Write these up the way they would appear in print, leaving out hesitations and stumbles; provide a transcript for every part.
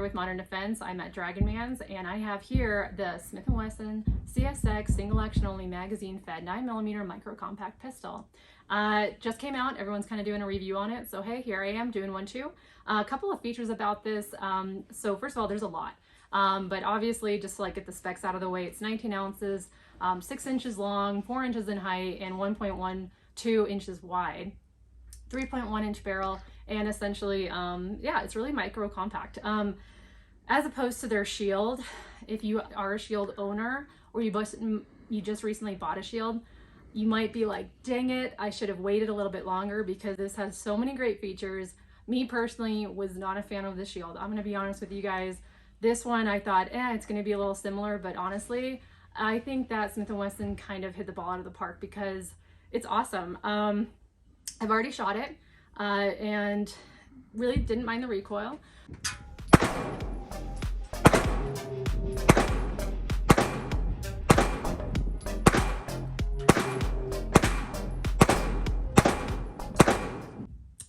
here with Modern Defense. I'm at Dragon Man's, and I have here the Smith & Wesson CSX single action only magazine fed 9mm micro compact pistol. Just came out. Everyone's kind of doing a review on it. So hey, here I am doing one too. A couple of features about this. So first of all, there's a lot. But obviously, just to get the specs out of the way, it's 19 ounces, 6 inches long, 4 inches in height, and 1.12 inches wide. 3.1 inch barrel, and essentially yeah, it's really micro compact, as opposed to their shield. If you are a shield owner, or you just recently bought a shield, you might be like, dang it, I should have waited a little bit longer, because this has so many great features. Me personally was not a fan of the shield. I'm gonna be honest with you guys. This one I thought, it's gonna be a little similar, but honestly I think that Smith & Wesson kind of hit the ball out of the park, because it's awesome. I've already shot it and really didn't mind the recoil.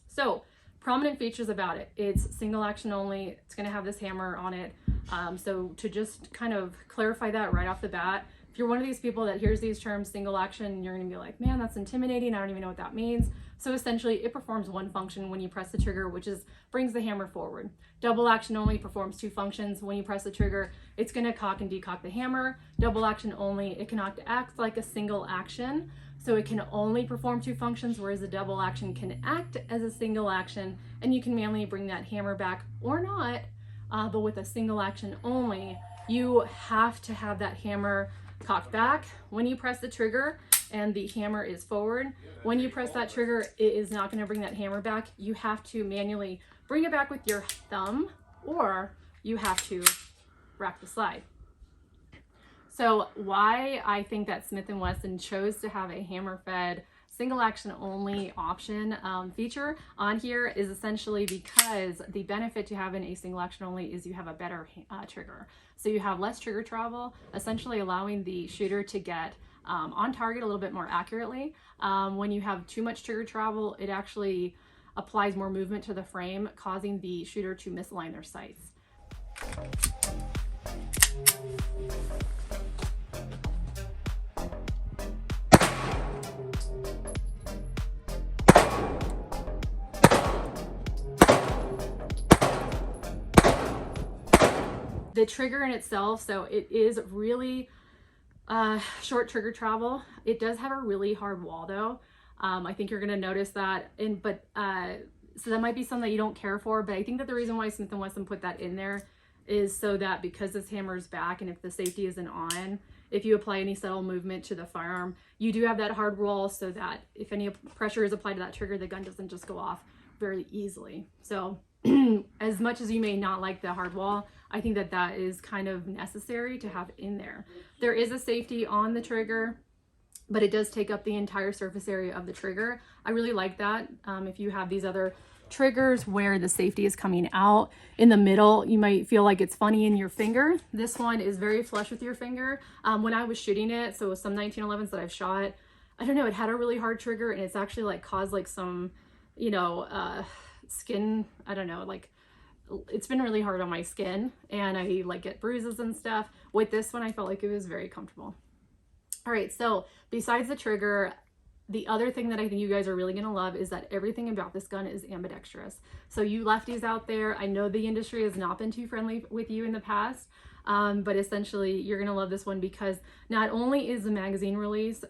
So, prominent features about it. It's single action only. It's going to have this hammer on it. So to just kind of clarify that right off the bat, if you're one of these people that hears these terms, single action, you're going to be like, man, that's intimidating. I don't even know what that means. So essentially, it performs one function when you press the trigger, which is brings the hammer forward. Double action only performs two functions. When you press the trigger, it's going to cock and decock the hammer. Double action only, it cannot act like a single action. So it can only perform two functions, whereas a double action can act as a single action, and you can manually bring that hammer back or not. But with a single action only, you have to have that hammer cocked back when you press the trigger and the hammer is forward. When you press that trigger, it is not going to bring that hammer back. You have to manually bring it back with your thumb, or you have to rack the slide. So why I think that Smith & Wesson chose to have a hammer fed single action only option feature on here is essentially because the benefit to having a single action only is you have a better trigger. So you have less trigger travel, essentially allowing the shooter to get on target a little bit more accurately. When you have too much trigger travel, it actually applies more movement to the frame, causing the shooter to misalign their sights. The trigger in itself, so it is really short trigger travel. It does have a really hard wall though. I think you're going to notice that, so that might be something that you don't care for, but I think that the reason why Smith & Wesson put that in there is so that because this hammer is back and if the safety isn't on, if you apply any subtle movement to the firearm, you do have that hard wall so that if any pressure is applied to that trigger, the gun doesn't just go off very easily. So as much as you may not like the hard wall, I think that that is kind of necessary to have in there. There is a safety on the trigger, but it does take up the entire surface area of the trigger. I really like that. If you have these other triggers where the safety is coming out in the middle, you might feel like it's funny in your finger. This one is very flush with your finger. When I was shooting it, so some 1911s that I've shot, I don't know, it had a really hard trigger, and it's actually caused some, skin, I don't know, it's been really hard on my skin, and I get bruises and stuff. With this one, I felt like it was very comfortable. All right, so besides the trigger, the other thing that I think you guys are really gonna love is that everything about this gun is ambidextrous. So you lefties out there, I know the industry has not been too friendly with you in the past, but essentially you're gonna love this one because not only is the magazine release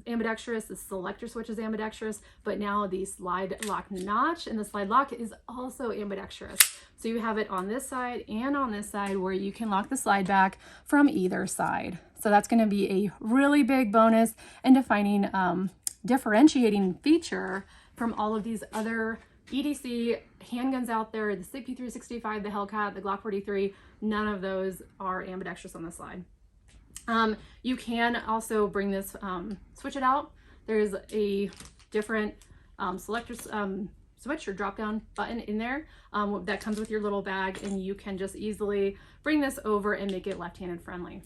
ambidextrous, the selector switch is ambidextrous, but now the slide lock notch and the slide lock is also ambidextrous. So you have it on this side and on this side where you can lock the slide back from either side. So that's going to be a really big bonus and defining differentiating feature from all of these other EDC handguns out there, the SIG P365, the Hellcat, the Glock 43. None of those are ambidextrous on the slide. You can also bring this, switch it out. There's a different selector switch or drop down button in there that comes with your little bag, and you can just easily bring this over and make it left-handed friendly.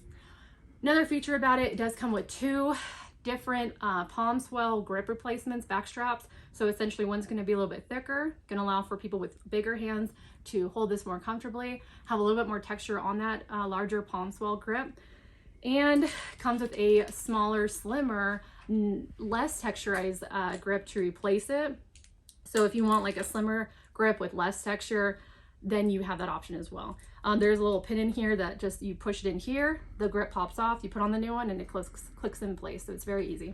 Another feature about it, it does come with two different palm swell grip replacements, back straps. So essentially one's going to be a little bit thicker, going to allow for people with bigger hands to hold this more comfortably, have a little bit more texture on that larger palm swell grip, and comes with a smaller, slimmer, less texturized grip to replace it. So if you want like a slimmer grip with less texture, then you have that option as well. There's a little pin in here that just, you push it in here, the grip pops off, you put on the new one, and it clicks in place. So it's very easy.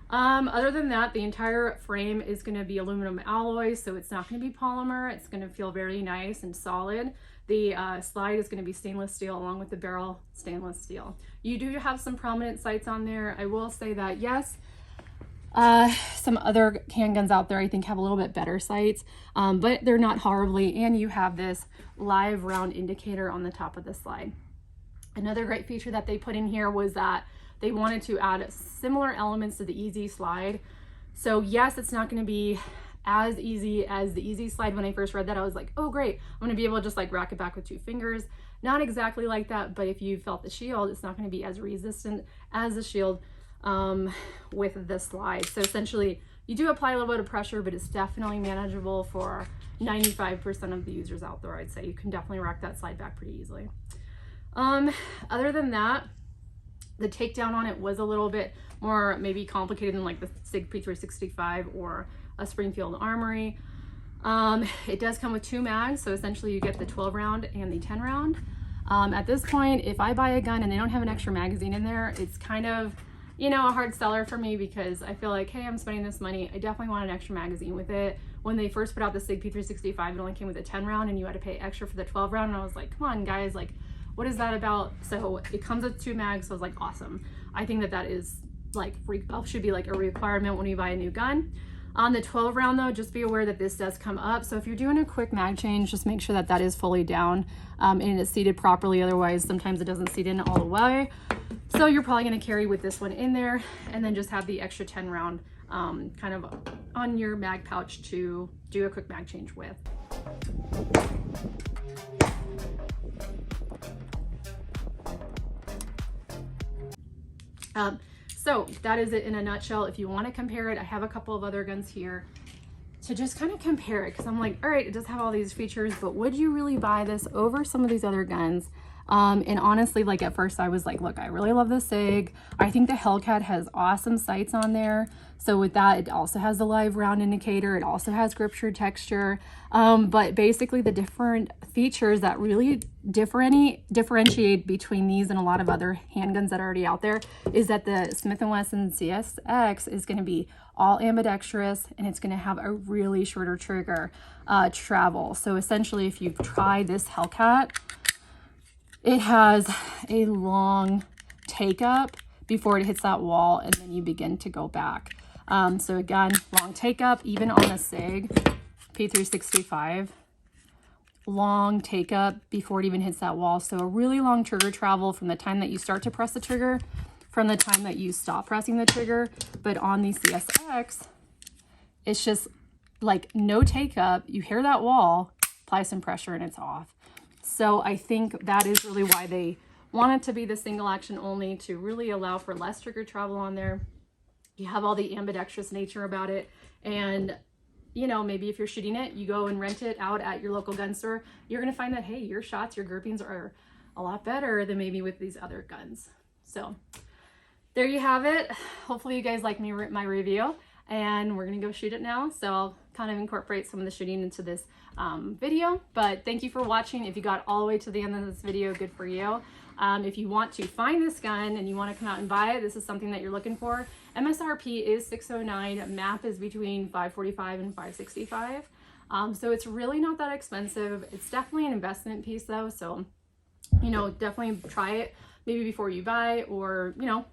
Other than that, the entire frame is going to be aluminum alloy, so it's not going to be polymer. It's going to feel very nice and solid. The slide is going to be stainless steel along with the barrel stainless steel. You do have some prominent sights on there. I will say that yes, some other handguns out there I think have a little bit better sights, but they're not horribly, and you have this live round indicator on the top of the slide. Another great feature that they put in here was that they wanted to add similar elements to the Easy Slide. So yes, it's not going to be as easy as the Easy Slide. When I first read that, I was like, oh great, I'm going to be able to just like rack it back with 2 fingers. Not exactly like that, but if you felt the shield, it's not going to be as resistant as the shield with the slide. So essentially you do apply a little bit of pressure, but it's definitely manageable for 95% of the users out there. I'd say you can definitely rack that slide back pretty easily. Other than that, the takedown on it was a little bit more maybe complicated than like the SIG P365 or a Springfield Armory. It does come with 2 mags, so essentially you get the 12 round and the 10 round. At this point, if I buy a gun and they don't have an extra magazine in there, it's kind of, you know, a hard seller for me, because I feel like, hey, I'm spending this money, I definitely want an extra magazine with it. When they first put out the SIG P365, it only came with a 10 round and you had to pay extra for the 12 round, and I was like, come on guys, like, what is that about? So it comes with 2 mags, so I was like, awesome. I think that that is like, should be like a requirement when you buy a new gun. On the 12 round though, just be aware that this does come up. So if you're doing a quick mag change, just make sure that that is fully down and it's seated properly. Otherwise, sometimes it doesn't seat in all the way. So you're probably going to carry with this one in there, and then just have the extra 10 round kind of on your mag pouch to do a quick mag change with. So that is it in a nutshell. If you want to compare it, I have a couple of other guns here to just kind of compare it, because I'm like, all right, it does have all these features, but would you really buy this over some of these other guns? And honestly, like at first I was like, look, I really love the SIG. I think the Hellcat has awesome sights on there. So with that, it also has the live round indicator. It also has grip texture. But basically the different features that really differentiate between these and a lot of other handguns that are already out there is that the Smith & Wesson CSX is going to be all ambidextrous, and it's going to have a really shorter trigger travel. So essentially, if you try this Hellcat, it has a long take up before it hits that wall, and then you begin to go back. So again, long take up, even on the SIG P365, long take up before it even hits that wall. So a really long trigger travel from the time that you start to press the trigger, from the time that you stop pressing the trigger. But on the CSX, it's just like no take up. You hear that wall, apply some pressure, and it's off. So I think that is really why they want it to be the single action only, to really allow for less trigger travel on there. You have all the ambidextrous nature about it, and you know, maybe if you're shooting it, you go and rent it out at your local gun store, you're going to find that, hey, your shots, your groupings are a lot better than maybe with these other guns. So there you have it. Hopefully you guys like my review, and we're going to go shoot it now. So I'll kind of incorporate some of the shooting into this video, but thank you for watching. If you got all the way to the end of this video, good for you. If you want to find this gun and you want to come out and buy it, this is something that you're looking for. MSRP is $609. MAP is between $545 and $565. So it's really not that expensive. It's definitely an investment piece though. So, you know, definitely try it maybe before you buy, or, you know,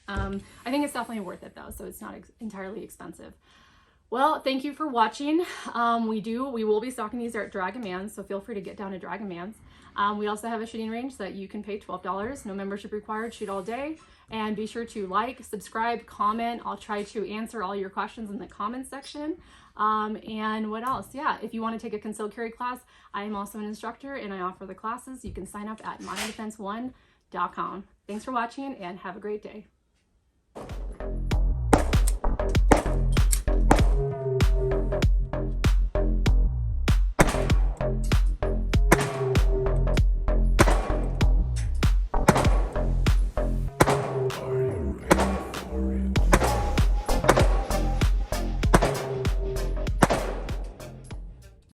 I think it's definitely worth it though. So it's not entirely expensive. Well, thank you for watching. We will be stocking these at Dragon Man's, so feel free to get down to Dragon Man's. We also have a shooting range that you can pay $12, no membership required, shoot all day. And be sure to like, subscribe, comment. I'll try to answer all your questions in the comments section. And what else? Yeah, if you want to take a concealed carry class, I am also an instructor and I offer the classes. You can sign up at moddefense1.com. Thanks for watching and have a great day.